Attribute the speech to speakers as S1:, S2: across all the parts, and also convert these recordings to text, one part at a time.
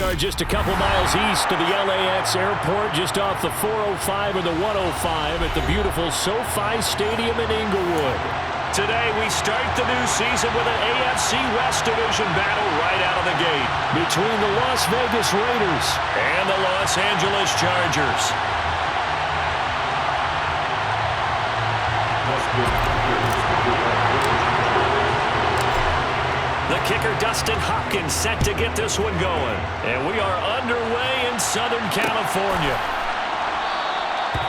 S1: are just a couple miles east of the LAX airport, just off the 405 and the 105 at the beautiful SoFi Stadium in Inglewood. Today, we start the new season with an AFC West Division battle right out of the gate between the Las Vegas Raiders and the Los Angeles Chargers. The kicker, Dustin Hopkins, set to get this one going. And we are underway in Southern California.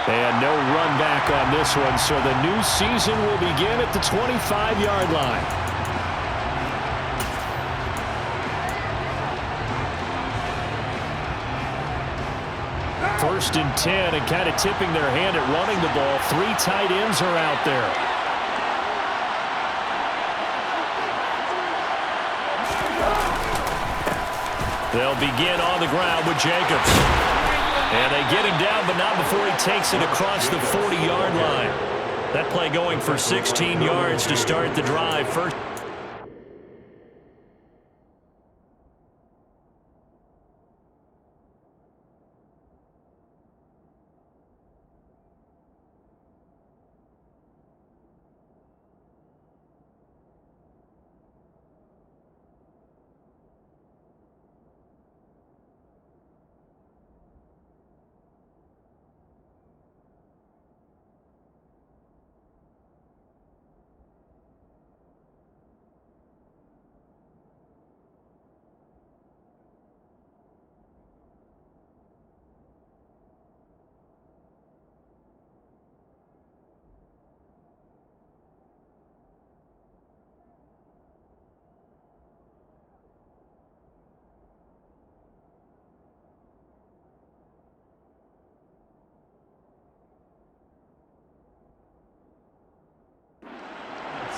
S1: And no run back on this one, so the new season will begin at the 25-yard line. First and 10, and kind of tipping their hand at running the ball. 3 tight ends are out there. They'll begin on the ground with Jacobs. And they get him down, but not before he takes it across the 40-yard line. That play going for 16 yards to start the drive. First.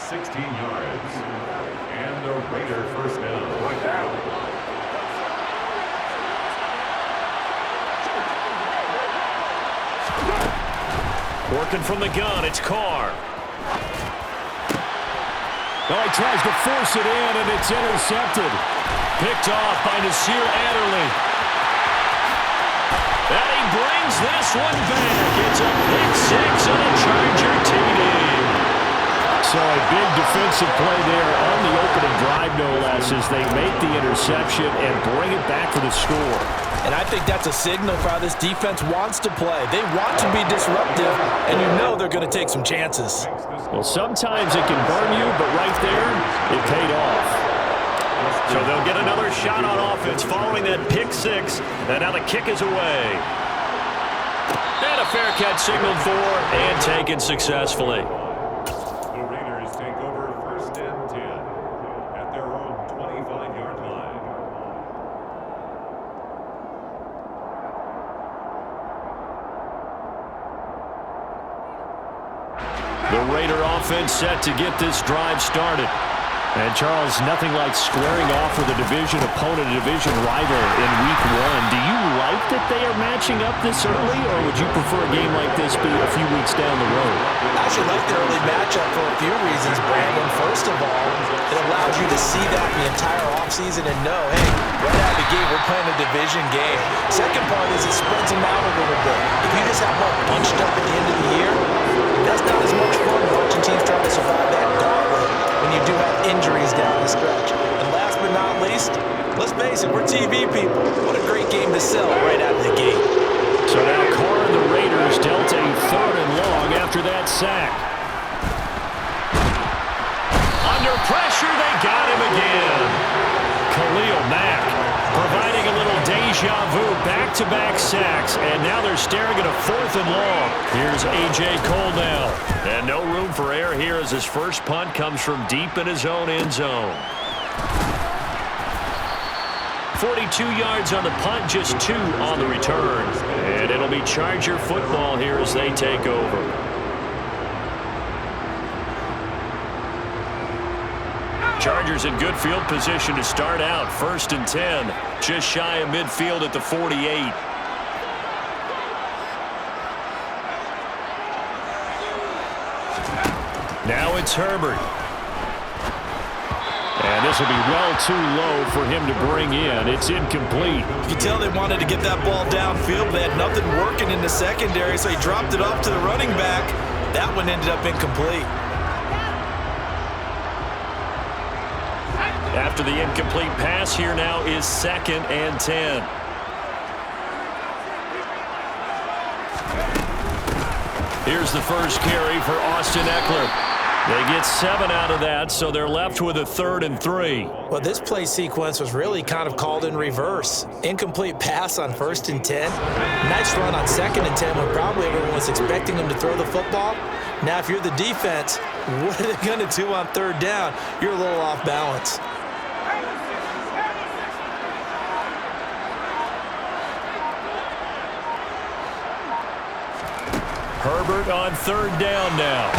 S2: yards. And the Raider first down.
S1: Working from the gun, it's Carr. Oh, he tries to force it in, and it's intercepted. Picked off by Nasir Adderley. And he brings this one back. It's a pick six on a Charger TD. So a big defensive play there on the opening drive, no less, as they make the interception and bring it back for the score.
S3: And I think that's a signal for how this defense wants to play. They want to be disruptive, and you know they're going to take some chances.
S1: Well, sometimes it can burn you, but right there, it paid off. So they'll get another shot on offense following that pick six, and now the kick is away. And a fair catch signaled for and taken successfully.
S2: The Raiders take over first and 10 at their own 25-yard line.
S1: The Raider offense set to get this drive started. And, Charles, nothing like squaring off with a division opponent, a division rival in Week 1. Do you like that they are matching up this early, or would you prefer a game like this be a few weeks down the road?
S3: I actually like the early matchup for a few reasons, Brandon. First of all, it allows you to see that the entire offseason and know, hey, right out of the gate, we're playing a division game. Second part is it spreads them out a little bit. If you just have one bunched up at the end of the year, that's not as much fun watching teams trying to survive that gauntlet when you do have injuries down the stretch. And last but not least, let's face it, we're TV people. What a great game to sell right out of the gate.
S1: So now Carr and the Raiders dealt a third and long after that sack. Under pressure, they got him again. Khalil Mack providing a little deja vu, back-to-back sacks, and now they're staring at a fourth and long. Here's A.J. Cole now. And no room for error here as his first punt comes from deep in his own end zone. 42 yards on the punt, just 2 on the return. And it'll be Charger football here as they take over. Chargers in good field position to start out. First and 10, just shy of midfield at the 48. Now it's Herbert. And this will be well too low for him to bring in. It's incomplete.
S3: You can tell they wanted to get that ball downfield. They had nothing working in the secondary, so he dropped it off to the running back. That one ended up incomplete.
S1: After the incomplete pass, here now is 2nd and 10. Here's the first carry for Austin Eckler. They get 7 out of that, so they're left with a 3rd and 3.
S3: Well, this play sequence was really kind of called in reverse. Incomplete pass on 1st and 10. Nice run on 2nd and 10 when probably everyone was expecting them to throw the football. Now, if you're the defense, what are they going to do on 3rd down? You're a little off balance.
S1: Herbert on 3rd down now.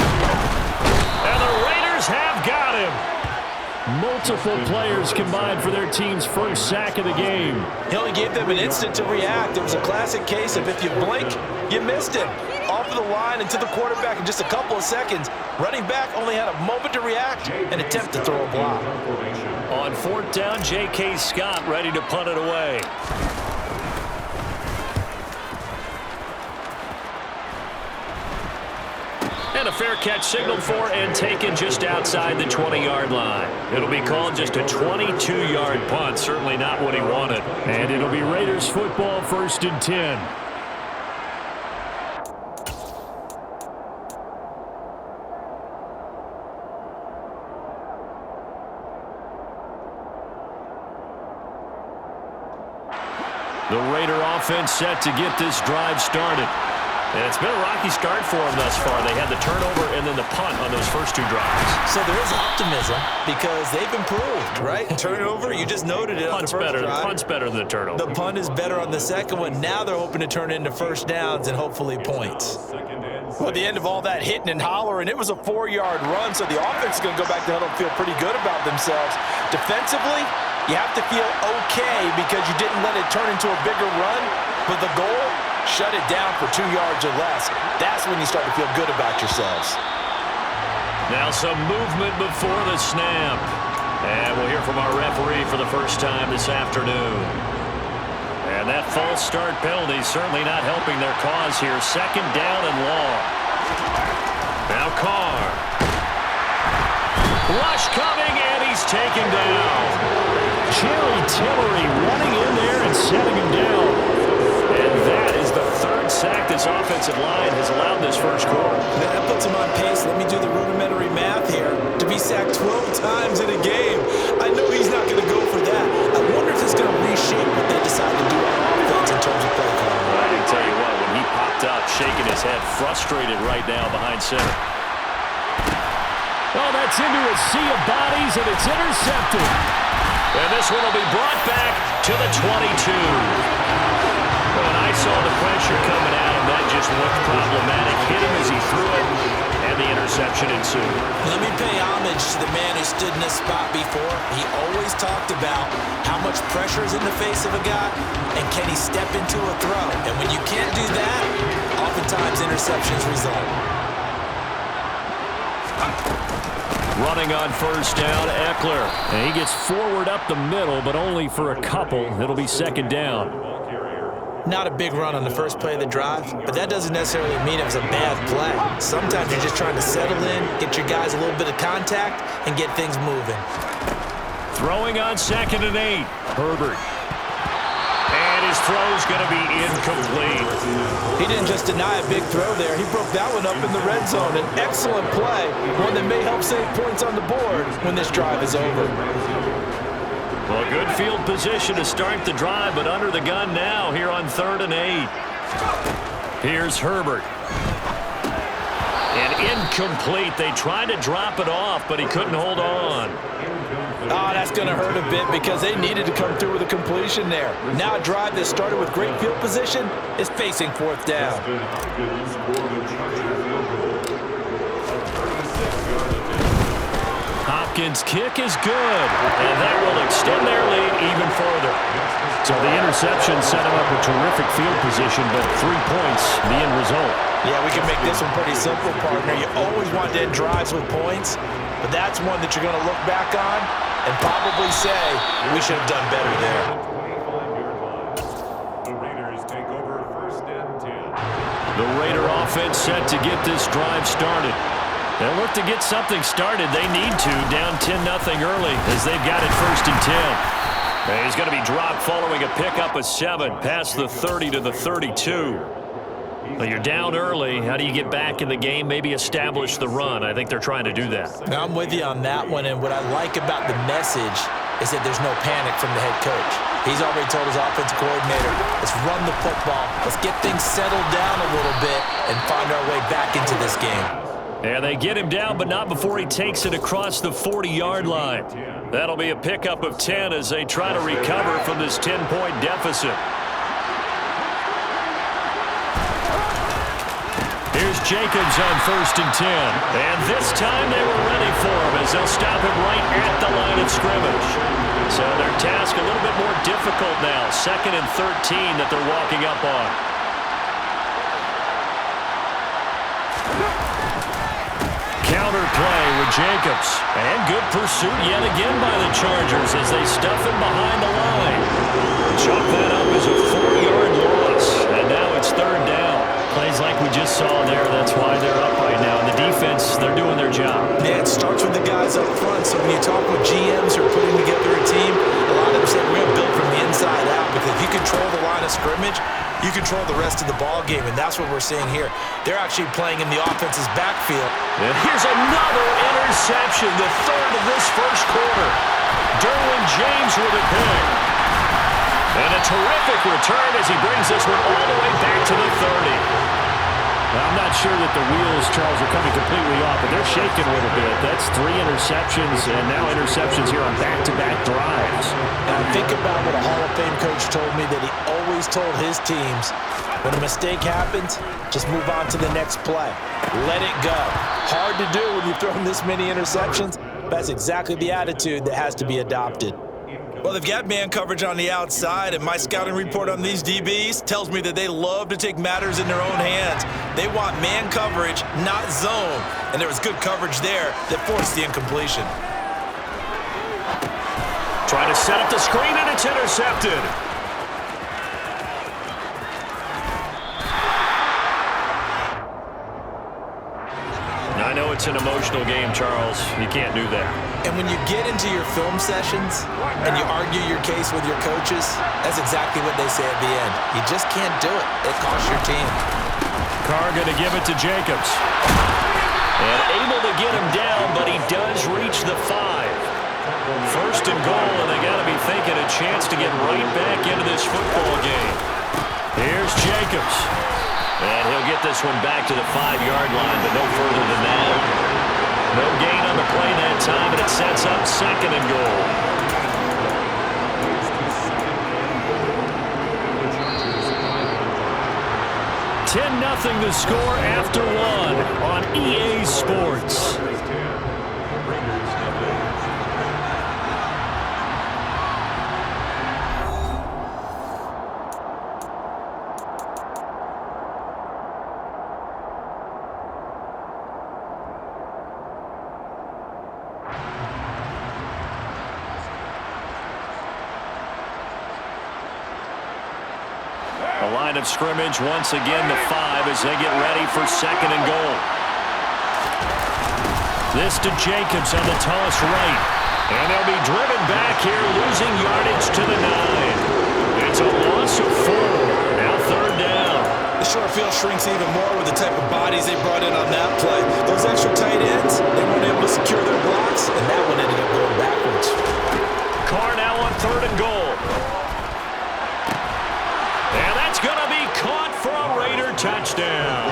S1: And the Raiders have got him. Multiple players combined for their team's first sack of the game.
S3: He only gave them an instant to react. It was a classic case of if you blink, you missed him. Off of the line and to the quarterback in just a couple of seconds. Running back only had a moment to react and attempt to throw a block.
S1: On 4th down, J.K. Scott ready to punt it away. And a fair catch signaled for and taken just outside the 20-yard line. It'll be called just a 22-yard punt. Certainly not what he wanted. And it'll be Raiders football, 1st and 10. The Raider offense set to get this drive started. And it's been a rocky start for them thus far. They had the turnover and then the punt on those first 2 drives.
S3: So there is optimism because they've improved, right? Turnover, you just noted it on the first drive.
S1: Punt's better than the turnover.
S3: The punt is better on the second one. Now they're hoping to turn it into 1st downs and hopefully points. Well, at the end of all that hitting and hollering, it was a 4-yard run, so the offense is going to go back to huddle and feel pretty good about themselves. Defensively, you have to feel okay because you didn't let it turn into a bigger run, but the goal, shut it down for 2 yards or less. That's when you start to feel good about yourselves.
S1: Now some movement before the snap. And we'll hear from our referee for the first time this afternoon. And that false start penalty certainly not helping their cause here. 2nd down and long. Now Carr. Rush coming, and he's taken down. Jerry Tillery running in there and setting him down. And that is the 3rd sack this offensive line has allowed this first quarter.
S3: Now that puts him on pace. Let me do the rudimentary math here. To be sacked 12 times in a game, I know he's not going to go for that. I wonder if it's going to reshape what they decide to do on offense in terms of play calling.
S1: I can tell you what, when he popped up, shaking his head, frustrated right now behind center. Oh, that's into a sea of bodies, and it's intercepted. And this one will be brought back to the 22. When I saw the pressure coming at him, that just looked problematic. Hit him as he threw it, and the interception ensued.
S3: Let me pay homage to the man who stood in this spot before. He always talked about how much pressure is in the face of a guy, and can he step into a throw. And when you can't do that, oftentimes interceptions result.
S1: Running on 1st down, Eckler. And he gets forward up the middle, but only for a couple. It'll be 2nd down.
S3: Not a big run on the first play of the drive, but that doesn't necessarily mean it was a bad play. Sometimes you're just trying to settle in, get your guys a little bit of contact, and get things moving.
S1: Throwing on 2nd and 8. Herbert. And his throw's going to be incomplete.
S3: He didn't just deny a big throw there. He broke that one up in the red zone. An excellent play, one that may help save points on the board when this drive is over.
S1: Well, good field position to start the drive, but under the gun now here on 3rd and 8. Here's Herbert. And incomplete. They tried to drop it off, but he couldn't hold on.
S3: Oh, that's going to hurt a bit because they needed to come through with a completion there. Now a drive that started with great field position is facing 4th down.
S1: Hopkins' kick is good, and that will extend their lead even further. So the interception set him up with terrific field position, but 3 points, the end result.
S3: Yeah, we can make this one pretty simple, partner. You always want to end drives with points, but that's one that you're going to look back on and probably say we should have done better there.
S2: The Raiders take over first and 10.
S1: The Raider offense set to get this drive started. They'll look to get something started. They need to, down 10-0 early as they've got it first and 10. And he's going to be dropped following a pickup of 7 past the 30 to the 32. Well, you're down early. How do you get back in the game? Maybe establish the run. I think they're trying to do that.
S3: Now, I'm with you on that one, and what I like about the message is that there's no panic from the head coach. He's already told his offensive coordinator, let's run the football, let's get things settled down a little bit and find our way back into this game.
S1: And they get him down, but not before he takes it across the 40-yard line. That'll be a pickup of 10 as they try to recover from this 10-point deficit. Here's Jacobs on first and 10. And this time they were ready for him as they'll stop him right at the line of scrimmage. So their task a little bit more difficult now. 2nd and 13 that they're walking up on. Counter play with Jacobs. And good pursuit yet again by the Chargers as they stuff him behind the line. Chalk that up as a 4-yard loss. And now it's 3rd down. Plays like we just saw there. That's why they're up right now. And the defense, they're doing their job.
S3: Yeah, it starts with the guys up front. So when you talk with GMs who are putting together a team, a lot of them say we're going to build from the inside out because if you control the line of scrimmage, you control the rest of the ball game, and that's what we're seeing here. They're actually playing in the offense's backfield.
S1: And here's another interception, the 3rd of this first quarter. Derwin James with a pick. And a terrific return as he brings this one all the way back to the 30. Now, I'm not sure that the wheels, Charles, are coming completely off, but they're shaking a little bit. That's 3 interceptions, and now interceptions here on back-to-back drives.
S3: Now, think about what a Hall of Fame coach told me that he always told his teams, when a mistake happens, just move on to the next play. Let it go. Hard to do when you've thrown this many interceptions, but that's exactly the attitude that has to be adopted. Well, they've got man coverage on the outside, and my scouting report on these DBs tells me that they love to take matters in their own hands. They want man coverage, not zone, and there was good coverage there that forced the incompletion.
S1: Trying to set up the screen, and it's intercepted. I know it's an emotional game, Charles. You can't do that.
S3: And when you get into your film sessions and you argue your case with your coaches, that's exactly what they say at the end. You just can't do it. It costs your team.
S1: Carr going to give it to Jacobs. And able to get him down, but he does reach the 5. 1st and goal, and they got to be thinking a chance to get right back into this football game. Here's Jacobs. And he'll get this one back to the 5-yard line, but no further than that. No gain on the play that time, and it sets up 2nd and goal. $10-0 the score after 1 on EA Sports. Line of scrimmage once again the 5 as they get ready for 2nd and goal. This to Jacobs on the toss right. And they'll be driven back here, losing yardage to the 9. It's a loss of 4. Now 3rd down.
S3: The short field shrinks even more with the type of bodies they brought in on that play. Those extra tight ends, they weren't able to secure their blocks, and that one ended up going backwards.
S1: Carr now on 3rd and goal. And that's going to be caught for a Raider touchdown.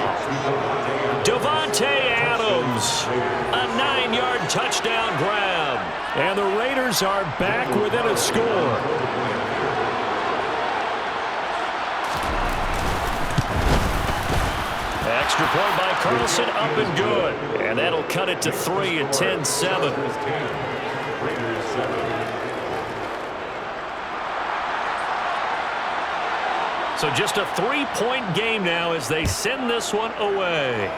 S1: Davante Adams, a 9-yard touchdown grab. And the Raiders are back within a score. Extra point by Carlson, up and good. And that'll cut it to 3 at 10-7. So just a 3-point game now as they send this one away.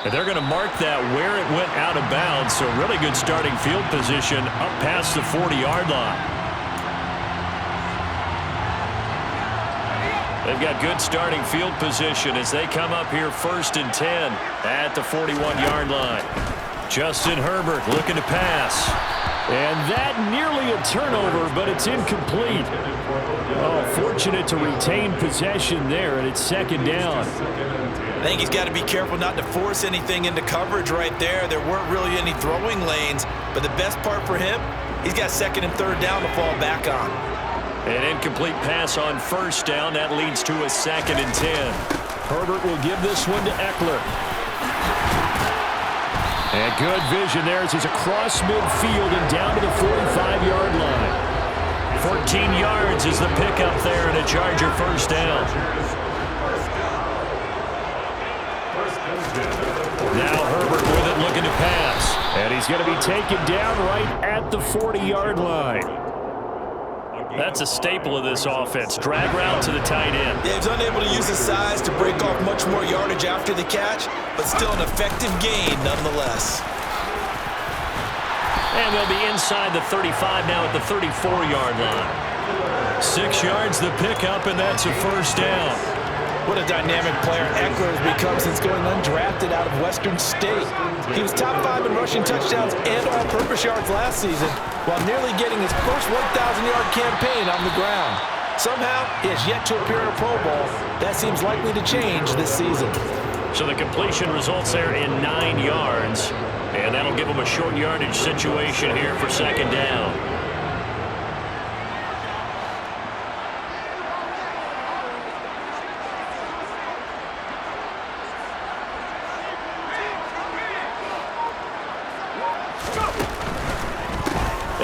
S1: And they're going to mark that where it went out of bounds, so really good starting field position up past the 40-yard line. They've got good starting field position as they come up here 1st and 10 at the 41-yard line. Justin Herbert looking to pass. And that nearly a turnover, but it's incomplete. Oh, fortunate to retain possession there, and it's 2nd down.
S3: I think he's got to be careful not to force anything into coverage right there. There weren't really any throwing lanes, but the best part for him, he's got 2nd and 3rd down to fall back on.
S1: An incomplete pass on 1st down. That leads to a 2nd and 10. Herbert will give this one to Eckler. And good vision there as he's across midfield and down to the 45-yard line. 14 yards is the pickup there and a Charger 1st down. Now Herbert with it looking to pass. And he's going to be taken down right at the 40-yard line. That's a staple of this offense. Drag route to the tight end.
S3: Yeah, he's unable to use his size to break off much more yardage after the catch, but still an effective gain nonetheless.
S1: And they'll be inside the 35 now at the 34-yard line. 6 yards the pickup, and that's a 1st down.
S3: What a dynamic player Eckler has become since going undrafted out of Western State. He was top 5 in rushing touchdowns and all-purpose yards last season, while nearly getting his first 1,000-yard campaign on the ground. Somehow, he has yet to appear in a Pro Bowl. That seems likely to change this season.
S1: So the completion results there in 9 yards, and that'll give him a short yardage situation here for 2nd down.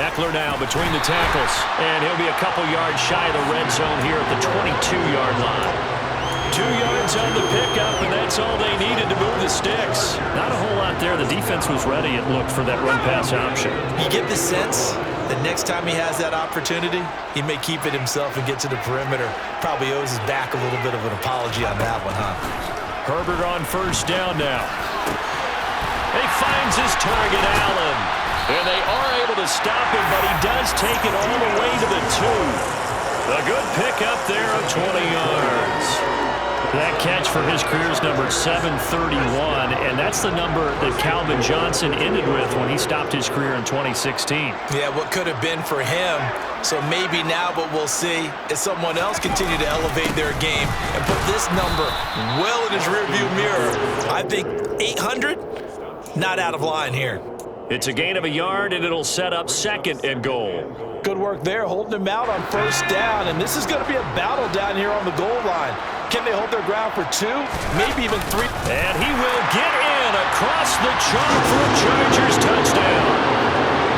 S1: Eckler now between the tackles, and he'll be a couple yards shy of the red zone here at the 22-yard line. 2 yards on the pickup, and that's all they needed to move the sticks. Not a whole lot there. The defense was ready, it looked, for that run-pass option.
S3: You get the sense that next time he has that opportunity, he may keep it himself and get to the perimeter. Probably owes his back a little bit of an apology on that one, huh?
S1: Herbert on 1st down now. He finds his target, Allen. And they are able to stop him, but he does take it all the way to the 2. A good pickup there of 20 yards. That catch for his career is number 731, and that's the number that Calvin Johnson ended with when he stopped his career in 2016.
S3: Yeah, what could have been for him. So maybe now what we'll see is someone else continue to elevate their game and put this number well in his rearview mirror. I think 800, not out of line here.
S1: It's a gain of a yard, and it'll set up 2nd and goal.
S3: Good work there, holding him out on 1st down, and this is going to be a battle down here on the goal line. Can they hold their ground for 2, maybe even 3?
S1: And he will get in across the chalk for a Chargers touchdown.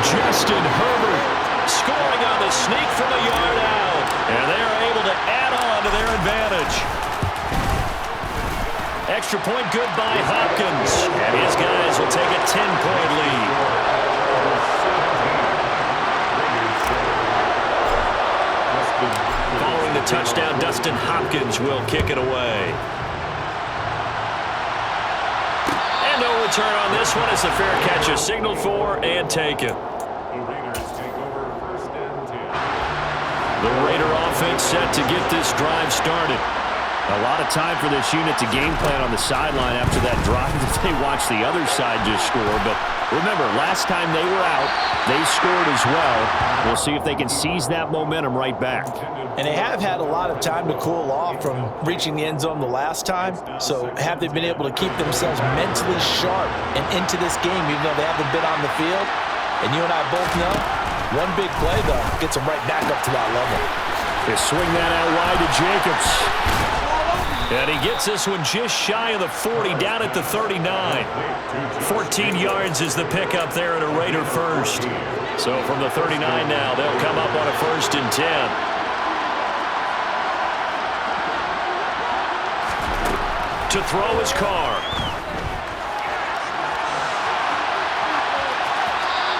S1: Justin Herbert scoring on the sneak from a yard out, and they are able to add on to their advantage. Extra point good by Hopkins, and his guys will take a 10-point lead. Following the touchdown, Dustin Hopkins will kick it away. And no return on this one as the fair catch is signaled for and taken.
S2: The Raiders take over 1st and 10.
S1: The Raider offense set to get this drive started. A lot of time for this unit to game plan on the sideline after that drive that they watched the other side just score. But remember, last time they were out, they scored as well. We'll see if they can seize that momentum right back.
S3: And they have had a lot of time to cool off from reaching the end zone the last time. So have they been able to keep themselves mentally sharp and into this game, even though they haven't been on the field? And you and I both know, one big play, though, gets them right back up to that level.
S1: They swing that out wide to Jacobs. And he gets this one just shy of the 40, down at the 39. 14 yards is the pickup there at a Raider 1st. So from the 39 now, they'll come up on a 1st and 10. To throw his car.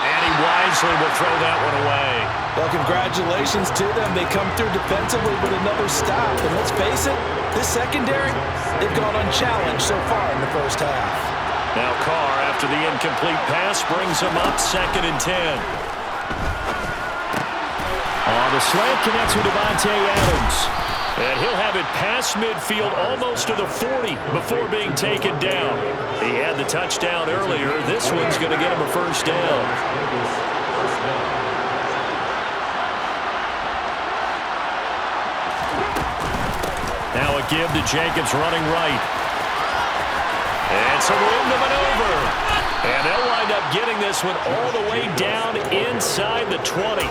S1: And he wisely will throw that one away.
S3: Well, congratulations to them. They come through defensively with another stop. And let's face it, this secondary, they've gone unchallenged so far in the 1st half.
S1: Now Carr, after the incomplete pass, brings him up 2nd and 10.
S4: The slant connects with Devontae Adams.
S1: And he'll have it past midfield almost to the 40 before being taken down. He had the touchdown earlier. This one's going to get him a first down. Now a give to Jacobs running right. And some room to maneuver. And they'll wind up getting this one all the way down inside the 20.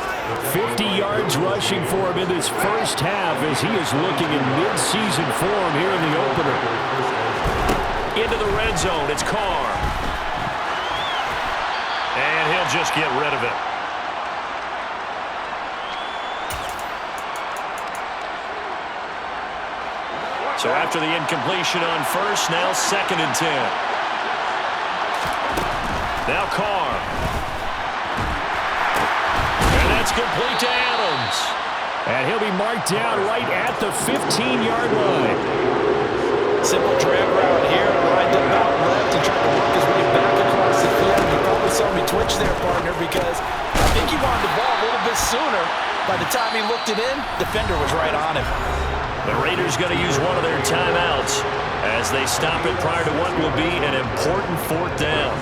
S4: 50 yards rushing for him in this first half as he is looking in mid-season form here in the opener.
S1: Into the red zone, it's Carr. And he'll just get rid of it. So after the incompletion on first, now 2nd and 10. Now Carr. And that's complete to Adams.
S4: And he'll be marked down right at the 15-yard line.
S3: Simple drag route here, lined up out left and trying to work his way back across the field. You probably saw me twitch there, partner, because I think he wanted the ball a little bit sooner. By the time he looked it in, defender was right on him.
S1: The Raiders going to use one of their timeouts as they stop it prior to what will be an important 4th down.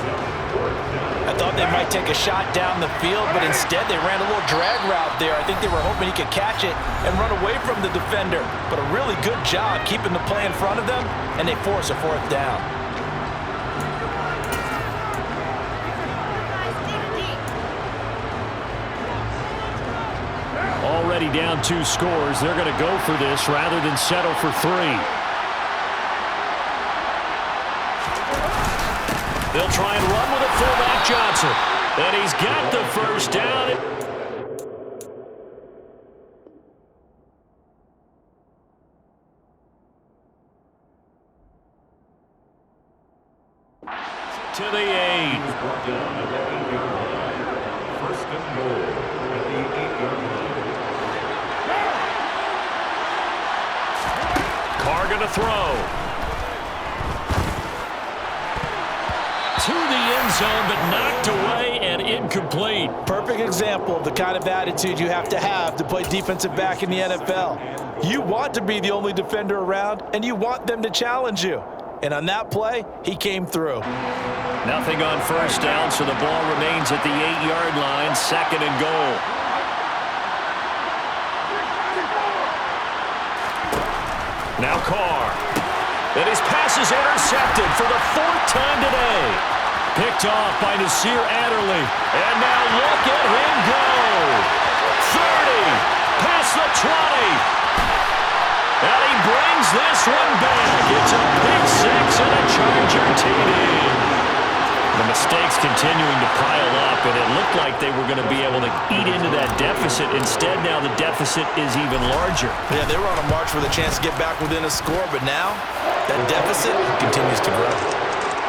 S3: I thought they might take a shot down the field, but instead they ran a little drag route there. I think they were hoping he could catch it and run away from the defender. But a really good job keeping the play in front of them, and they force a 4th down.
S4: Already down 2 scores. They're going to go for this rather than settle for 3.
S1: They'll try and run with it, fullback Johnson. And he's got the first down. To the 8.
S2: First and goal at the 8-yard line.
S1: Carr going to throw. To the end zone, but knocked away and incomplete.
S3: Perfect example of the kind of attitude you have to play defensive back in the NFL. You want to be the only defender around, and you want them to challenge you. And on that play, he came through.
S1: Nothing on first down, so the ball remains at the 8-yard line, 2nd and goal. Now Carr. And his pass is intercepted for the 4th time today. Picked off by Nasir Adderley. And now look at him go. 30. Past the 20. And he brings this one back. It's a pick 6 and a Charger TD. The mistakes continuing to pile up, and it looked like they were going to be able to eat into that deficit. Instead, now the deficit is even larger.
S3: Yeah, they were on a march with a chance to get back within a score, but now that deficit continues to grow.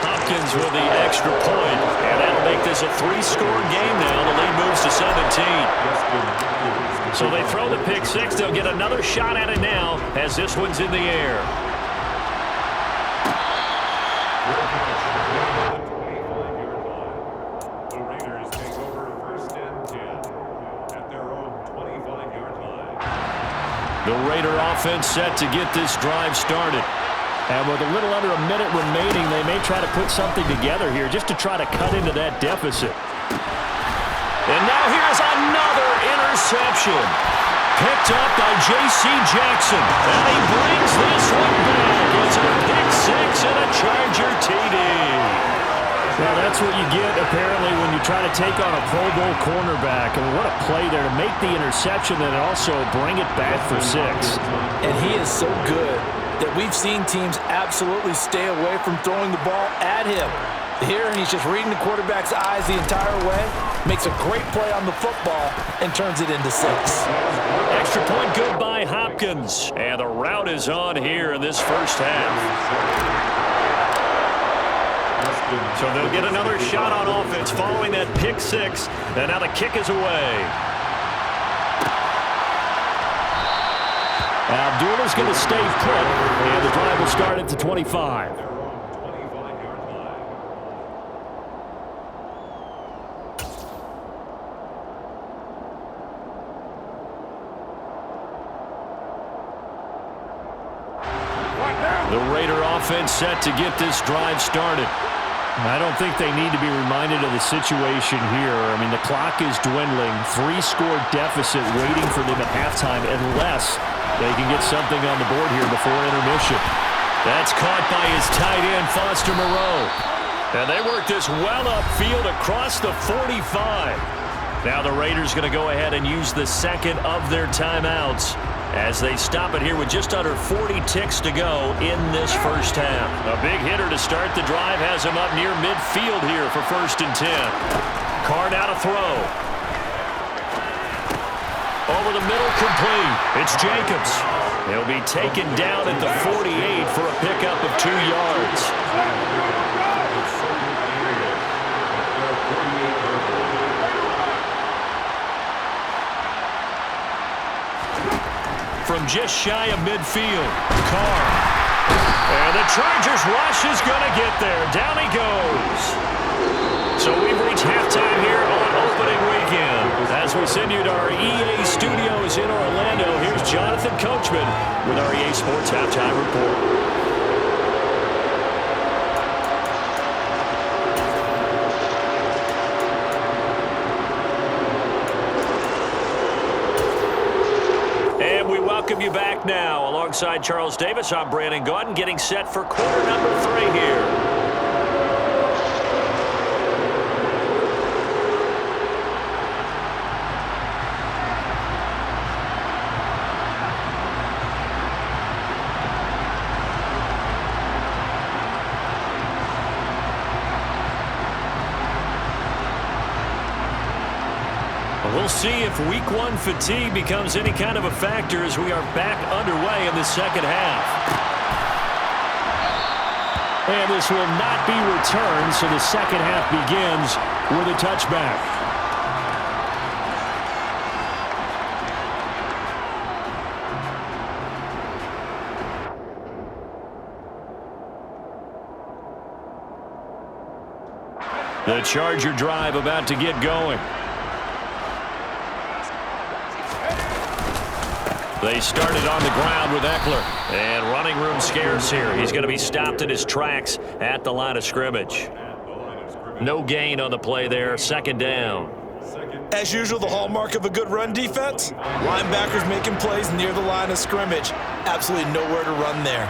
S1: Hopkins with the extra point, and that'll make this a 3-score game now. The lead moves to 17. So they throw the pick 6. They'll get another shot at it now as this one's in the air. The Raider offense set to get this drive started.
S4: And with a little under a minute remaining, they may try to put something together here just to try to cut into that deficit.
S1: And now here's another interception. Picked up by J.C. Jackson. And he brings this one back. It's a pick 6 and a Charger TD.
S4: Well, that's what you get, apparently, when you try to take on a Pro Bowl cornerback. And what a play there to make the interception and also bring it back for 6.
S3: And he is so good that we've seen teams absolutely stay away from throwing the ball at him. Here, he's just reading the quarterback's eyes the entire way, makes a great play on the football, and turns it into 6.
S1: Extra point good by Hopkins. And the route is on here in this first half. So they'll get another shot on offense following that pick 6. And now the kick is away.
S4: Abdullah's going to stay put, and the drive will start at the 25.
S1: The Raider offense set to get this drive started.
S4: I don't think they need to be reminded of the situation here. I mean, the clock is dwindling. 3-score deficit waiting for them at halftime unless they can get something on the board here before intermission.
S1: That's caught by his tight end, Foster Moreau. And they work this well upfield across the 45. Now the Raiders going to go ahead and use the second of their timeouts as they stop it here with just under 40 ticks to go in this first half. A big hitter to start the drive has him up near midfield here for 1st and 10. Carr now to throw. Over the middle, complete. It's Jacobs. He'll be taken down at the 48 for a pickup of 2 yards. From just shy of midfield, Carr. And the Chargers rush is going to get there. Down he goes. So we've reached halftime here on opening weekend. As we send you to our EA studios in Orlando, here's Jonathan Coachman with our EA Sports Halftime Report. Welcome you back now. Alongside Charles Davis, I'm Brandon Gaudin, getting set for quarter number 3 here. We'll see if Week 1 fatigue becomes any kind of a factor as we are back underway in the second half. And this will not be returned, so the second half begins with a touchback. The Charger drive about to get going. They started on the ground with Eckler. And running room scarce here. He's going to be stopped in his tracks at the line of scrimmage. No gain on the play there. 2nd down.
S3: As usual, the hallmark of a good run defense. Linebackers making plays near the line of scrimmage. Absolutely nowhere to run there.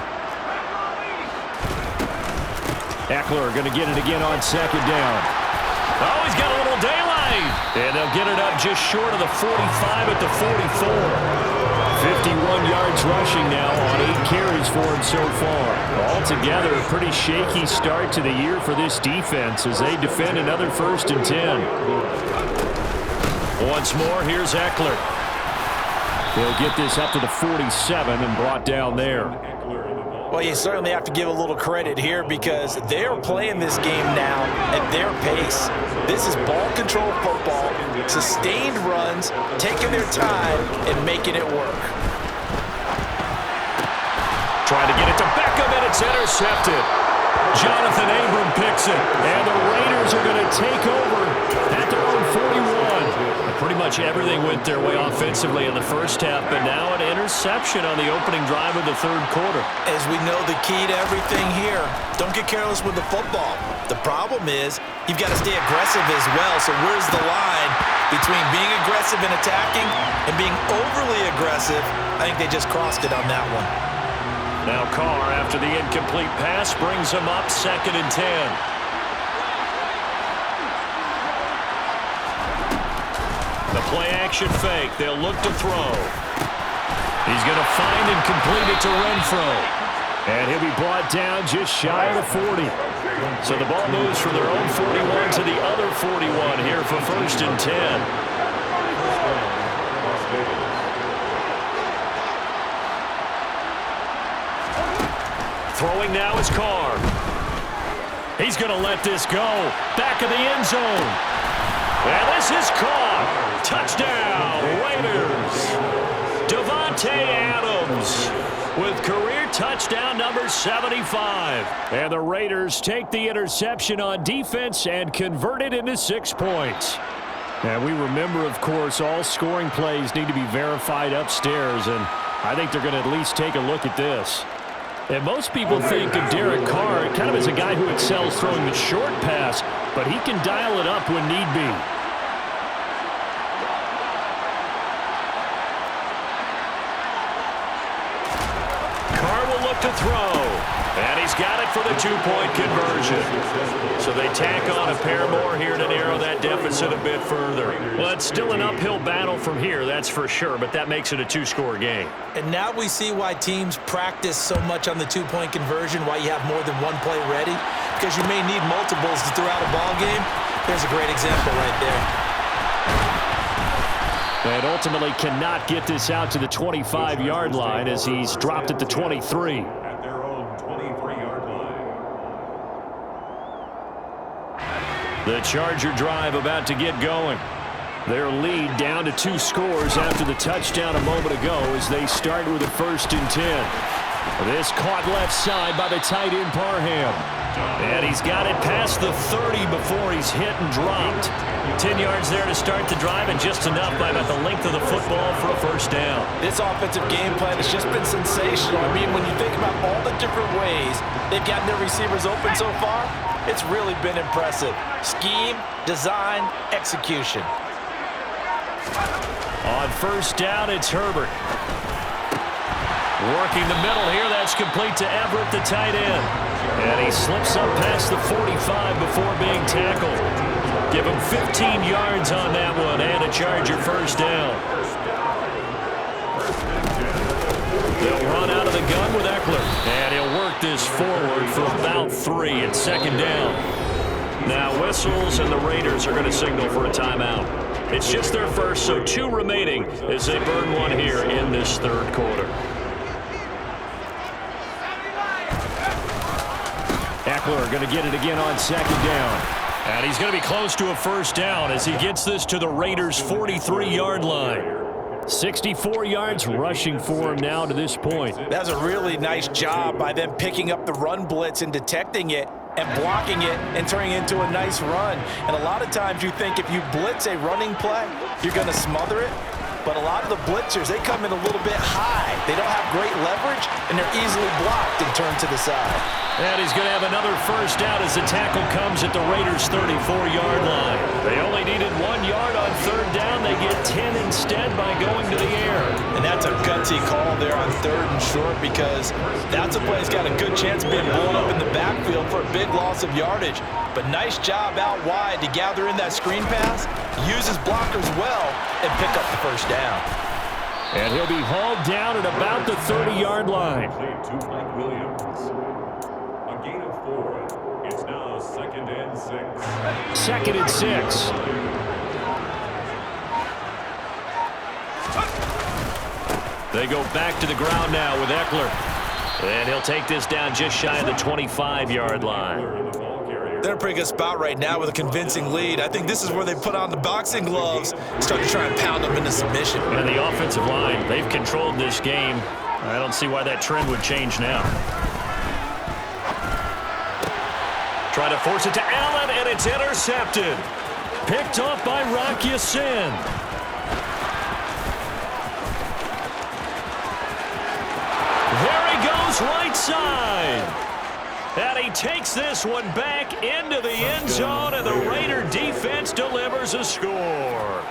S4: Eckler going to get it again on 2nd down.
S1: Oh, he's got a little daylight. And they'll get it up just short of the 45 at the 44. 51 yards rushing now on 8 carries for him so far. Altogether, a pretty shaky start to the year for this defense as they defend another 1st and 10. Once more, here's Eckler.
S4: They'll get this up to the 47 and brought down there.
S3: Well, you certainly have to give a little credit here because they're playing this game now at their pace. This is ball control football, sustained runs, taking their time, and making it work.
S1: Trying to get it to Beckham, and it's intercepted. Jonathan Abram picks it, and the Raiders are going to take over at their own 41. Pretty much everything went their way offensively in the first half, but now an interception on the opening drive of the 3rd quarter.
S3: As we know, the key to everything here, don't get careless with the football. The problem is you've got to stay aggressive as well, so where's the line between being aggressive and attacking and being overly aggressive? I think they just crossed it on that one.
S1: Now Carr, after the incomplete pass, brings him up 2nd and 10. The play-action fake. They'll look to throw. He's going to find and complete it to Renfro.
S4: And he'll be brought down just shy of the 40.
S1: So the ball moves from their own 41 to the other 41 here for 1st and 10. Throwing now is Carr. He's going to let this go. Back of the end zone. And this is caught. Touchdown, Raiders. Davante Adams with career touchdown number 75.
S4: And the Raiders take the interception on defense and convert it into 6 points. And we remember, of course, all scoring plays need to be verified upstairs, and I think they're going to at least take a look at this. And most people think of Derek Carr kind of as a guy who excels throwing the short pass, but he can dial it up when need be.
S1: Carr will look to throw. And he's got it for the two-point conversion. So they tack on a pair more here to narrow that deficit a bit further. Well, it's still an uphill battle from here, that's for sure, but that makes it a two-score game.
S3: And now we see why teams practice so much on the two-point conversion, why you have more than one play ready, because you may need multiples to throw out a ball game. There's a great example right there.
S4: And ultimately cannot get this out to the 25-yard line as he's dropped at the 23.
S1: The Charger drive about to get going.
S4: Their lead down to 2 scores after the touchdown a moment ago as they start with a 1st and 10. This caught left side by the tight end Parham.
S1: And he's got it past the 30 before he's hit and dropped. 10 yards there to start the drive and just enough by about the length of the football for a 1st down.
S3: This offensive game plan has just been sensational. I mean, when you think about all the different ways they've gotten their receivers open so far, it's really been impressive. Scheme, design, execution.
S1: On 1st down, it's Herbert. Working the middle here, that's complete to Everett, the tight end. And he slips up past the 45 before being tackled. Give him 15 yards on that one and a Charger 1st down. They'll run out of the gun with Eckler. And he'll work this forward for about 3 and 2nd down. Now whistles and the Raiders are going to signal for a timeout. It's just their first, so 2 remaining as they burn one here in this 3rd quarter.
S4: Eckler going to get it again on 2nd down.
S1: And he's going to be close to a 1st down as he gets this to the Raiders' 43-yard line.
S4: 64 yards rushing for him now to this point.
S3: That's a really nice job by them picking up the run blitz and detecting it and blocking it and turning it into a nice run. And a lot of times you think if you blitz a running play, you're going to smother it. But a lot of the blitzers, they come in a little bit high. They don't have great leverage, and they're easily blocked and turned to the side.
S1: And he's going to have another 1st down as the tackle comes at the Raiders' 34-yard line. They only needed 1 yard on 3rd down. They get 10 instead by going to the air.
S3: And that's a gutsy call there on 3rd and short because that's a play that's got a good chance of being blown up in the backfield for a big loss of yardage. But nice job out wide to gather in that screen pass, use his blockers well, and pick up the 1st down.
S4: And he'll be hauled down at about the 30-yard line.
S2: To Mike Williams. A gain of 4. It's now 2nd and 6.
S4: 2nd and 6.
S1: They go back to the ground now with Eckler. And he'll take this down just shy of the 25-yard line.
S3: They're in a pretty good spot right now with a convincing lead. I think this is where they put on the boxing gloves, start to try and pound them into submission.
S1: And the offensive line, they've controlled this game. I don't see why that trend would change now. Try to force it to Allen, and it's intercepted. Picked off by Rock Ya-Sin. There he goes, right side. And he takes this one back into the end zone, and the Raider defense delivers a score.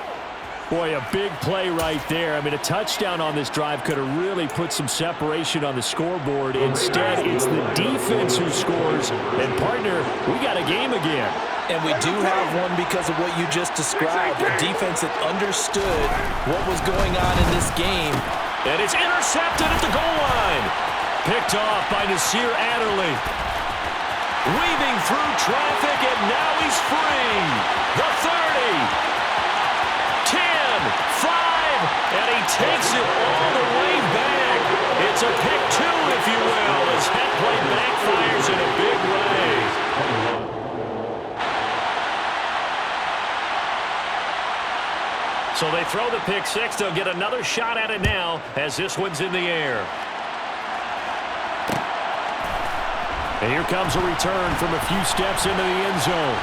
S4: Boy, a big play right there. I mean, a touchdown on this drive could have really put some separation on the scoreboard. Instead, it's the defense who scores. And, partner, we got a game again.
S3: And we do have one because of what you just described, a defense that understood what was going on in this game.
S1: And it's intercepted at the goal line. Picked off by Nasir Adderley. Weaving through traffic, and now he's free. The 30, 10, 5, and he takes it all the way back. It's a pick 2, if you will, as that play backfires in a big way. So they throw the pick 6. They'll get another shot at it now as this one's in the air. And here comes a return from a few steps into the end zone.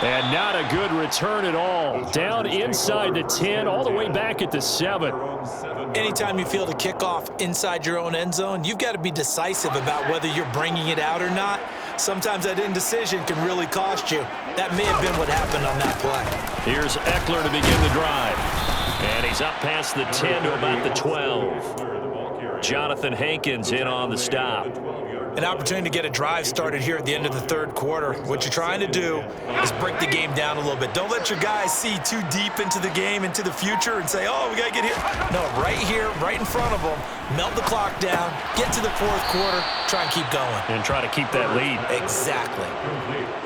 S1: And not a good return at all. Down inside the 10, all the way back at the 7.
S3: Anytime you field a kickoff inside your own end zone, you've got to be decisive about whether you're bringing it out or not. Sometimes that indecision can really cost you. That may have been what happened on that play.
S1: Here's Eckler to begin the drive. And he's up past the 10 to about the 12. Jonathan Hankins in on the stop.
S3: An opportunity to get a drive started here at the end of the third quarter. What you're trying to do is break the game down a little bit. Don't let your guys see too deep into the game, into the future, and say, oh, we got to get here. No, right here, right in front of them, melt the clock down, get to the fourth quarter, try and keep going.
S1: And try to keep that lead.
S3: Exactly.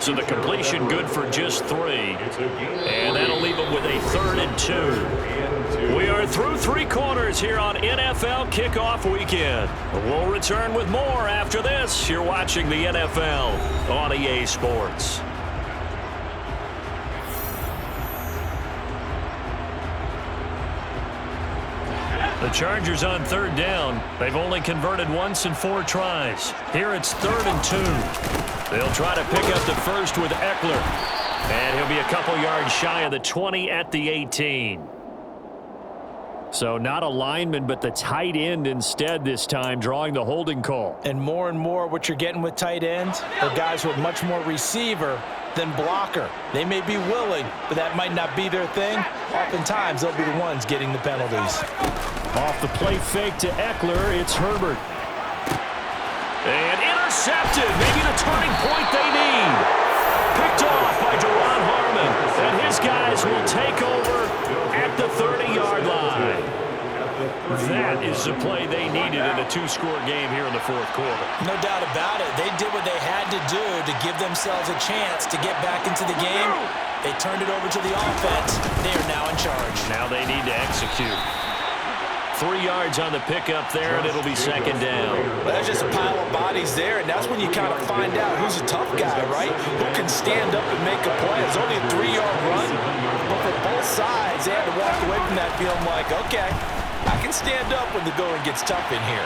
S1: So the completion good for just 3. And that'll leave them with a 3rd and 2. We are through 3 quarters here on NFL Kickoff Weekend. We'll return with more after this. You're watching the NFL on EA Sports. The Chargers on 3rd down. They've only converted once in 4 tries. Here it's 3rd and 2. They'll try to pick up the first with Eckler. And he'll be a couple yards shy of the 20 at the 18. So not a lineman, but the tight end instead this time, drawing the holding call.
S3: And more what you're getting with tight ends are guys with much more receiver than blocker. They may be willing, but that might not be their thing. Oftentimes, they'll be the ones getting the penalties.
S1: Off the play fake to Eckler, it's Herbert. And intercepted, maybe the turning point they need. Picked off by Duron Harmon, and his guys will take over at the 30-yard line. That is the play they needed in a 2-score game here in the fourth quarter.
S3: No doubt about it. They did what they had to do to give themselves a chance to get back into the game. They turned it over to the offense. They are now in charge.
S1: Now they need to execute. 3 yards on the pickup there, and it'll be 2nd down.
S3: Well, that's just a pile of bodies there, and that's when you kind of find out who's a tough guy, right? Who can stand up and make a play. It's only a 3-yard run, but for both sides, they had to walk away from that feeling like, okay, I can stand up when the going gets tough in here.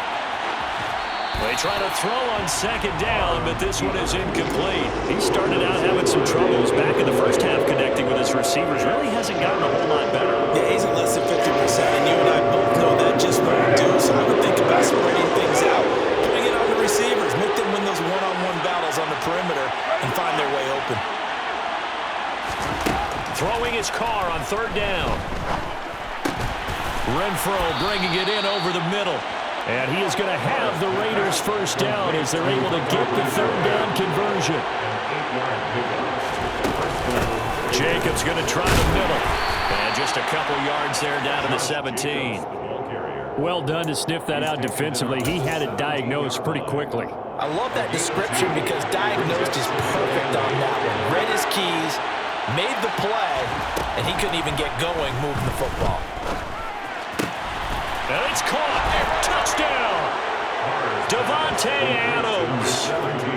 S1: They try to throw on 2nd down, but this one is incomplete. He started out having some troubles back in the first half connecting with his receivers. Really hasn't gotten a whole lot better.
S3: Yeah, he's at less than 50%, and you and I both know that just won't do. So I would think about spreading things out, putting it on the receivers, make them win those one-on-one battles on the perimeter, and find their way open.
S1: Throwing his car on 3rd down. Renfro bringing it in over the middle. And he is going to have the Raiders first down as they're able to get the 3rd down conversion. Jacobs going to try the middle. And just a couple yards there down to the 17. Well done to sniff that out defensively. He had it diagnosed pretty quickly.
S3: I love that description because diagnosed is perfect on that one. Read his keys, made the play, and he couldn't even get going moving the football.
S1: And it's caught. Touchdown. Devontae Adams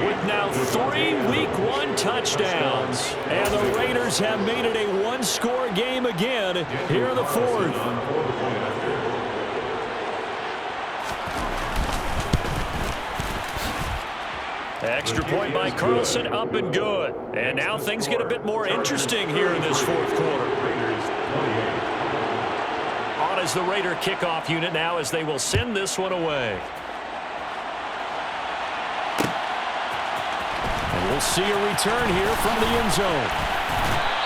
S1: with now 3 Week 1 touchdowns. And the Raiders have made it a 1-score game again here in the 4th. Extra point by Carlson, up and good. And now things get a bit more interesting here in this 4th quarter. On is the Raider kickoff unit now as they will send this one away. And we'll see a return here from the end zone.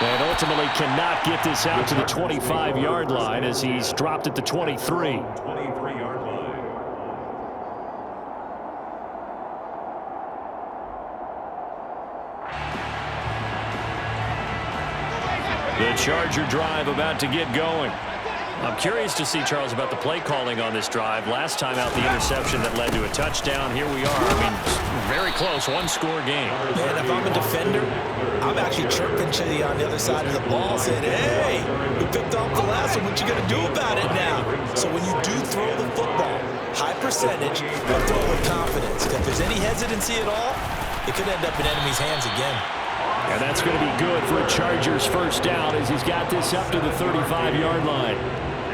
S1: And ultimately cannot get this out to the 25-yard line as he's dropped at the 23.
S2: 23-yard line.
S1: The Charger drive about to get going. I'm curious to see, Charles, about the play calling on this drive. Last time out, the interception that led to a touchdown. Here we are. I mean, very close, 1-score game.
S3: Man, if I'm a defender, I'm actually chirping to you on the other side of the ball saying, hey, we picked off the last one. What you going to do about it now? So when you do throw the football, high percentage, but throw with confidence. If there's any hesitancy at all, it could end up in enemy's hands again.
S1: And that's going to be good for a Chargers first down as he's got this up to the 35-yard line.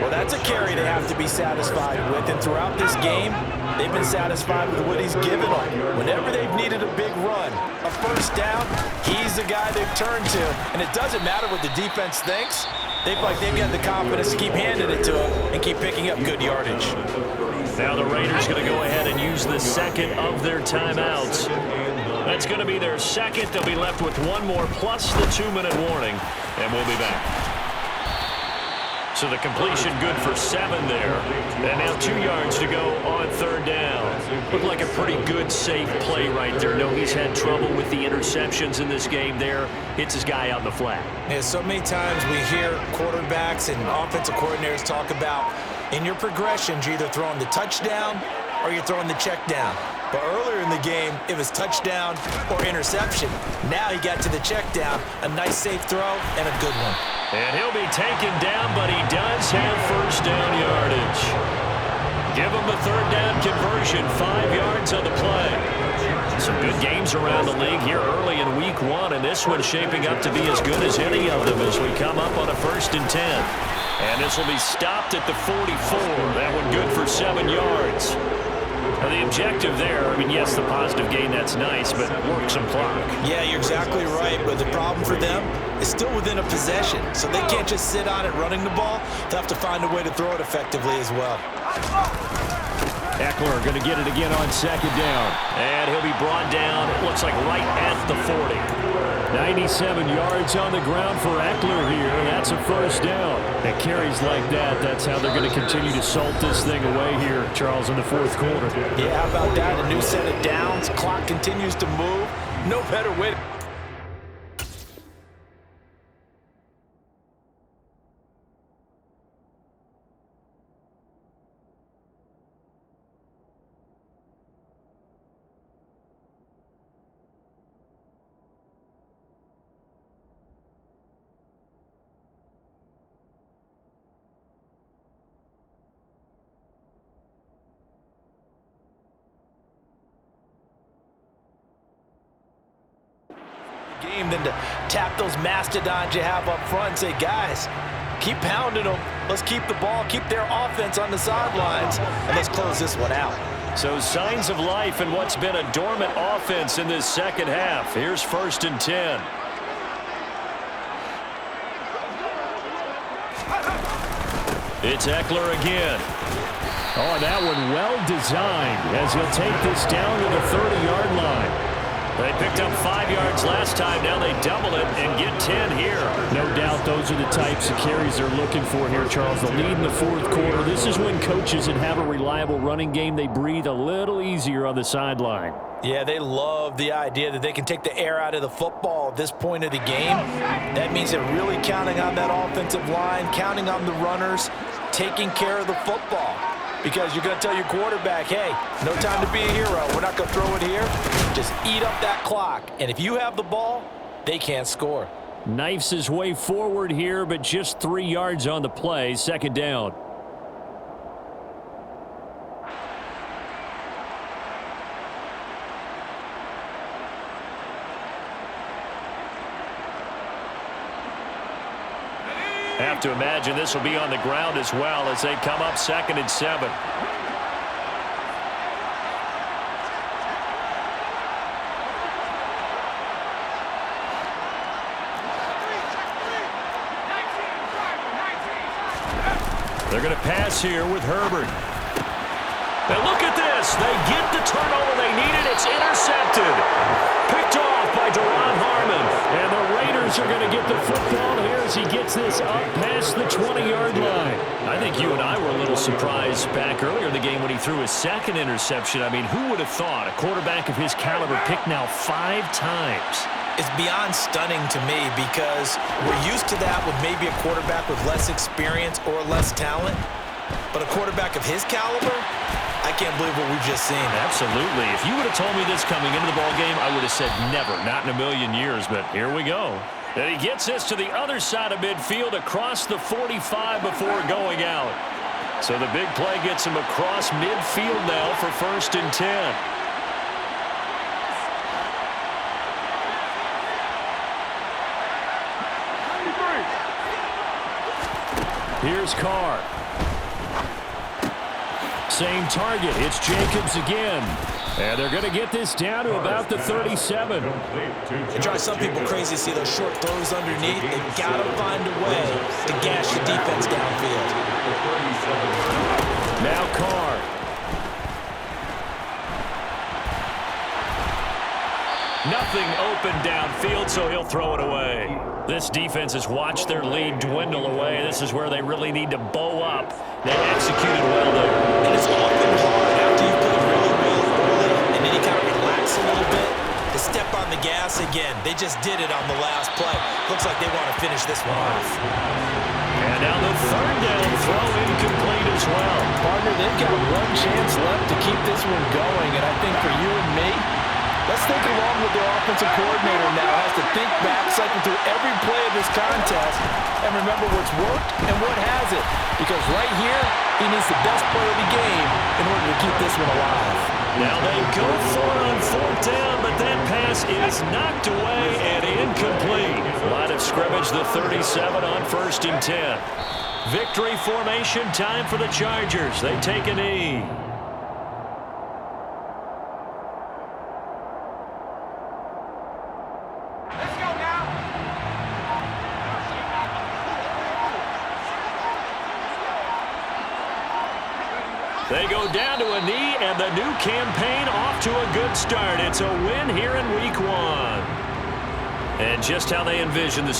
S3: Well, that's a carry they have to be satisfied with, and throughout this game, they've been satisfied with what he's given them. Whenever they've needed a big run, a first down, he's the guy they've turned to. And it doesn't matter what the defense thinks. They feel like they've got the confidence to keep handing it to him and keep picking up good yardage.
S1: Now the Raiders going to go ahead and use the second of their timeouts. That's going to be their second. They'll be left with one more plus the 2-minute warning, and we'll be back. So the completion good for 7 there. And now 2 yards to go on third down. Looked like a pretty good, safe play right there. No, he's had trouble with the interceptions in this game there. Hits his guy out in the flat.
S3: Yeah, so many times we hear quarterbacks and offensive coordinators talk about in your progressions, you're either throwing the touchdown or you're throwing the check down. But earlier in the game, it was touchdown or interception. Now he got to the check down, a nice safe throw and a good one.
S1: And he'll be taken down, but he does have first down yardage. Give him the third down conversion, 5 yards on the play. Some good games around the league here early in week 1, and this one's shaping up to be as good as any of them as we come up on a 1st and 10. And this will be stopped at the 44. That one good for 7 yards. Now the objective there, I mean, yes, the positive gain, that's nice, but work some clock.
S3: Yeah, you're exactly right, but the problem for them is still within a possession, so they can't just sit on it running the ball. They'll have to find a way to throw it effectively as well.
S4: Eckler going to get it again on 2nd down.
S1: And he'll be brought down, it looks like right at the 40.
S4: 97 yards on the ground for Eckler here. That's a first down. And carries like that, that's how they're going to continue to salt this thing away here, Charles, in the 4th quarter.
S3: Yeah, how about that? A new set of downs. Clock continues to move. No better way to... game than to tap those mastodons you have up front and say, guys, keep pounding them. Let's keep the ball, keep their offense on the sidelines, and let's close this one out.
S1: So signs of life in what's been a dormant offense in this second half. Here's 1st and 10. It's Eckler again.
S4: Oh, that one well designed as he'll take this down to the 30-yard line.
S1: They picked up 5 yards last time. Now they double it and get 10 here.
S4: No doubt those are the types of carries they're looking for here, Charles. The lead in the 4th quarter. This is when coaches that have a reliable running game, they breathe a little easier on the sideline.
S3: Yeah, they love the idea that they can take the air out of the football at this point of the game. That means they're really counting on that offensive line, counting on the runners, taking care of the football. Because you're going to tell your quarterback, hey, no time to be a hero. We're not going to throw it here. Just eat up that clock. And if you have the ball, they can't score.
S4: Knifes his way forward here, but just 3 yards on the play. 2nd down.
S1: Have to imagine this will be on the ground as well as they come up 2nd and 7. They're going to pass here with Herbert. Now look at this. They get the turnover they needed. It's intercepted. Picked off by Duron Harmon.
S4: And the Raiders are going to get the football here as he gets this up past the 20-yard line.
S1: I think you and I were a little surprised back earlier in the game when he threw his 2nd interception. I mean, who would have thought a quarterback of his caliber picked now 5 times?
S3: It's beyond stunning to me because we're used to that with maybe a quarterback with less experience or less talent. But a quarterback of his caliber, I can't believe what we've just seen.
S1: Absolutely. If you would have told me this coming into the ballgame, I would have said never, not in a million years, but here we go. And he gets this to the other side of midfield across the 45 before going out. So the big play gets him across midfield now for 1st and 10.
S4: Here's Carr.
S1: Same target. It's Jacobs again. And they're going to get this down to about the 37.
S3: It drives some people crazy to see those short throws underneath. They've got to find a way to gash the defense downfield.
S1: Now Carr. Nothing open downfield, so he'll throw it away. This defense has watched their lead dwindle away. This is where they really need to bow up. They executed well there.
S3: And it's often hard after you played really early, and then you kind of relax a little bit, to step on the gas again. They just did it on the last play. Looks like they want to finish this one off.
S1: And now the third down throw incomplete as well.
S5: Partner, they've got one chance left to keep this one going, and I think for you and me, let's think along with their offensive coordinator now. Has to think back, cycle through every play of this contest, and remember what's worked and what hasn't. Because right here, he needs the best player of the game in order to keep this one alive.
S1: Now they go for it on fourth down, but that pass is knocked away and incomplete. Line of scrimmage, the 37 on 1st and 10. Victory formation, time for the Chargers. They take a knee. They go down to a knee, and the new campaign off to a good start. It's a win here in Week 1. And just how they envision the